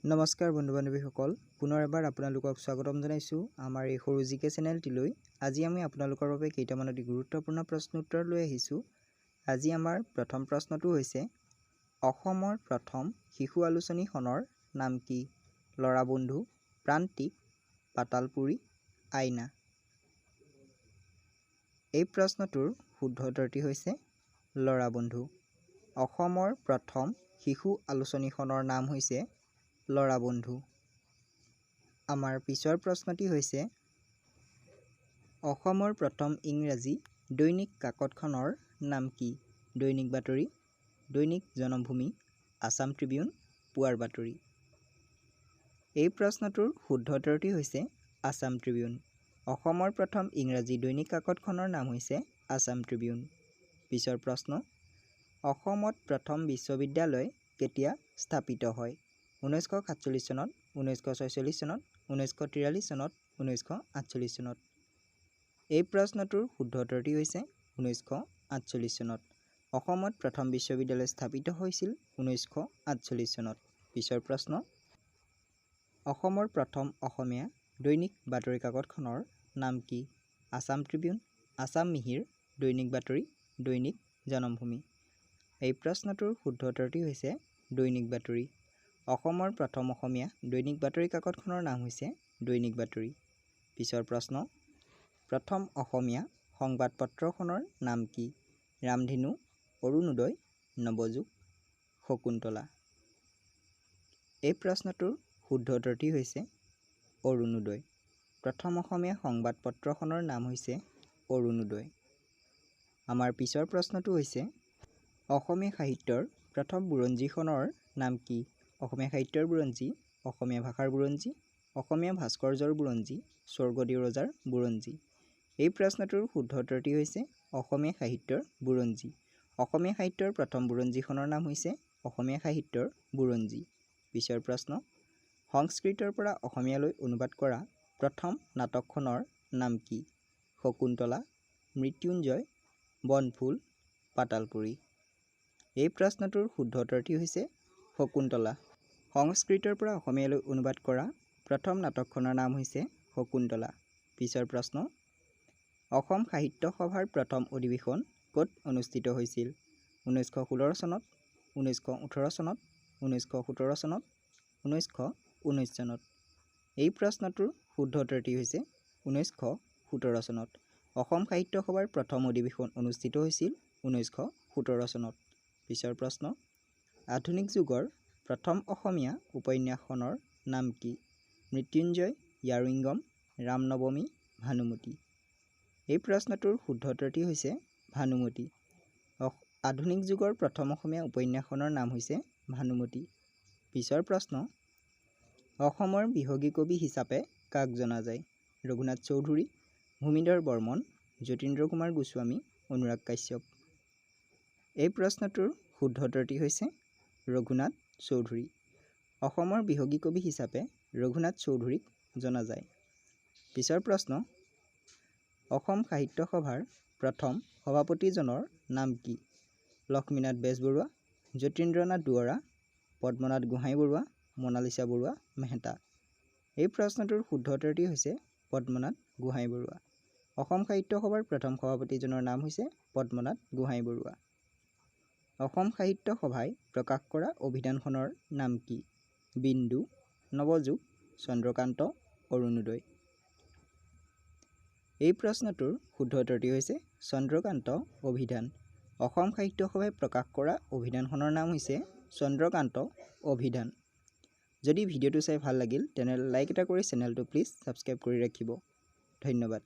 নমস্কাৰ বন্ধু বান্ধৱীসকল, পুনৰ এবাৰ আপোনালোকক স্বাগতম জনাইছোঁ আমাৰ এই সৰু জিকে চেনেলটিলৈ। আজি আমি আপোনালোকৰ বাবে কেইটামান অতি গুৰুত্বপূৰ্ণ প্ৰশ্ন উত্তৰ লৈ আহিছোঁ। আজি আমাৰ প্ৰথম প্ৰশ্নটো হৈছে, অসমৰ প্ৰথম শিশু আলোচনীখনৰ নাম কি? ল'ৰা বন্ধু, প্ৰান্তিক, পাতালপুৰী, আইনা। এই প্ৰশ্নটোৰ শুদ্ধ উত্তৰটি হৈছে ল'ৰা বন্ধু। অসমৰ প্ৰথম শিশু আলোচনীখনৰ নাম হৈছে ল'ৰা বন্ধু। আমাৰ পিছৰ প্ৰশ্নটি হৈছে, অসমৰ প্ৰথম ইংৰাজী দৈনিক কাকতখনৰ নাম কি? দৈনিক বাতৰি, দৈনিক জনমভূমি, আছাম ট্ৰিবিউন, পুৱাৰ বাতৰি। এই প্ৰশ্নটোৰ শুদ্ধ উত্তৰটি হৈছে আছাম ট্ৰিবিউন। অসমৰ প্ৰথম ইংৰাজী দৈনিক কাকতখনৰ নাম হৈছে আছাম ট্ৰিবিউন। পিছৰ প্ৰশ্ন, অসমত প্ৰথম বিশ্ববিদ্যালয় কেতিয়া স্থাপিত হয়? 1947 চনত, 1946 চনত, 1943 চনত, 1948 চনত। এই প্ৰশ্নটোৰ শুদ্ধ উত্তৰটি হৈছে 1948 চনত। অসমত প্ৰথম বিশ্ববিদ্যালয় স্থাপিত হৈছিল 1948 চনত। পিছৰ প্ৰশ্ন, অসমৰ প্ৰথম অসমীয়া দৈনিক বাতৰি কাকতখনৰ নাম কি? আছাম ট্ৰিবিউন, আছাম মিহিৰ, দৈনিক বাতৰি, দৈনিক জনমভূমি। এই প্ৰশ্নটোৰ শুদ্ধ উত্তৰটি হৈছে দৈনিক বাতৰি। অসমৰ প্ৰথম অসমীয়া দৈনিক বাতৰি কাকতখনৰ নাম হৈছে দৈনিক বাতৰি। পিছৰ প্ৰশ্ন, প্ৰথম অসমীয়া সংবাদপত্ৰখনৰ নাম কি? ৰামধেনু, অৰুণোদয়, নৱযুগ, শকুন্তলা। এই প্ৰশ্নটোৰ শুদ্ধ উত্তৰটি হৈছে অৰুণোদয়। প্ৰথম অসমীয়া সংবাদপত্ৰখনৰ নাম হৈছে অৰুণোদয়। আমাৰ পিছৰ প্ৰশ্নটো হৈছে, অসমীয়া সাহিত্যৰ প্ৰথম বুৰঞ্জীখনৰ নাম কি? অসমীয়া সাহিত্যৰ বুৰঞ্জী, অসমীয়া ভাষাৰ বুৰঞ্জী, অসমীয়া ভাস্কৰ্যৰ বুৰঞ্জী, স্বৰ্গদেউ ৰজাৰ বুৰঞ্জী। এই প্ৰশ্নটোৰ শুদ্ধ উত্তৰটি হৈছে অসমীয়া সাহিত্যৰ বুৰঞ্জী। অসমীয়া সাহিত্যৰ প্ৰথম বুৰঞ্জীখনৰ নাম হৈছে অসমীয়া সাহিত্যৰ বুৰঞ্জী। পিছৰ প্ৰশ্ন, সংস্কৃতৰ পৰা অসমীয়ালৈ অনুবাদ কৰা প্ৰথম নাটকখনৰ নাম কি? শকুন্তলা, মৃত্যুঞ্জয়, বনফুল, পাতালপুৰী। এই প্ৰশ্নটোৰ শুদ্ধ উত্তৰটি হৈছে শকুন্তলা। সংস্কৃতৰ পৰা অসমীয়ালৈ অনুবাদ কৰা প্ৰথম নাটকখনৰ নাম হৈছে শকুন্তলা। পিছৰ প্ৰশ্ন, অসম সাহিত্য সভাৰ প্ৰথম অধিৱেশন ক'ত অনুষ্ঠিত হৈছিল? 1916 চনত, 1918 চনত, 1917 চনত, 1919 চনত। এই প্ৰশ্নটোৰ শুদ্ধ উত্তৰটি হৈছে 1917 চনত। অসম সাহিত্য সভাৰ প্ৰথম অধিৱেশন অনুষ্ঠিত হৈছিল 1917 চনত। পিছৰ প্ৰশ্ন, আধুনিক যুগৰ প্ৰথম অসমীয়া উপন্যাসখনৰ নাম কি? মৃত্যুঞ্জয়, য়াৰুইংগম, ৰামনৱমী, ভানুমতী। এই প্ৰশ্নটোৰ শুদ্ধ উত্তৰটি হৈছে ভানুমতী। আধুনিক যুগৰ প্ৰথম অসমীয়া উপন্যাসখনৰ নাম হৈছে ভানুমতী। পিছৰ প্ৰশ্ন, অসমৰ বিহগী কবি হিচাপে কাক জনা যায়? ৰঘুনাথ চৌধুৰী, ভূমিধৰ বৰ্মন, যতীন্দ্ৰ কুমাৰ গোস্বামী, অনুৰাগ কাশ্যপ। এই প্ৰশ্নটোৰ শুদ্ধ উত্তৰটি হৈছে ৰঘুনাথ চৌধুৰী। অসমৰ বিহগী কবি হিচাপে ৰঘুনাথ চৌধুৰীক জনা যায়। পিছৰ প্ৰশ্ন, অসম সাহিত্য সভাৰ প্ৰথম সভাপতিজনৰ নাম কি? লক্ষ্মীনাথ বেজবৰুৱা, যতীন্দ্ৰনাথ দুৱৰা, পদ্মনাথ গোহাঁই বৰুৱা, মনালিছা বৰুৱা মেহতা। এই প্ৰশ্নটোৰ শুদ্ধ উত্তৰটি হৈছে পদ্মনাথ গোহাঁই বৰুৱা। অসম সাহিত্য সভাৰ প্ৰথম সভাপতিজনৰ নাম হৈছে পদ্মনাথ গোহাঁই বৰুৱা। অসম সাহিত্য সভাই প্ৰকাশ কৰা অভিধানখনৰ নাম কি? বিন্দু, নৱযুগ, চন্দ্ৰকান্ত, অৰুণোদয়। এই প্ৰশ্নটোৰ শুদ্ধ উত্তৰটি হৈছে চন্দ্ৰকান্ত অভিধান। অসম সাহিত্য সভাই প্ৰকাশ কৰা অভিধানখনৰ নাম হৈছে চন্দ্ৰকান্ত অভিধান। যদি ভিডিঅ'টো চাই ভাল লাগিল তেনেহ'লে লাইক এটা কৰি চেনেলটো প্লিজ ছাবস্ক্ৰাইব কৰি ৰাখিব। ধন্যবাদ।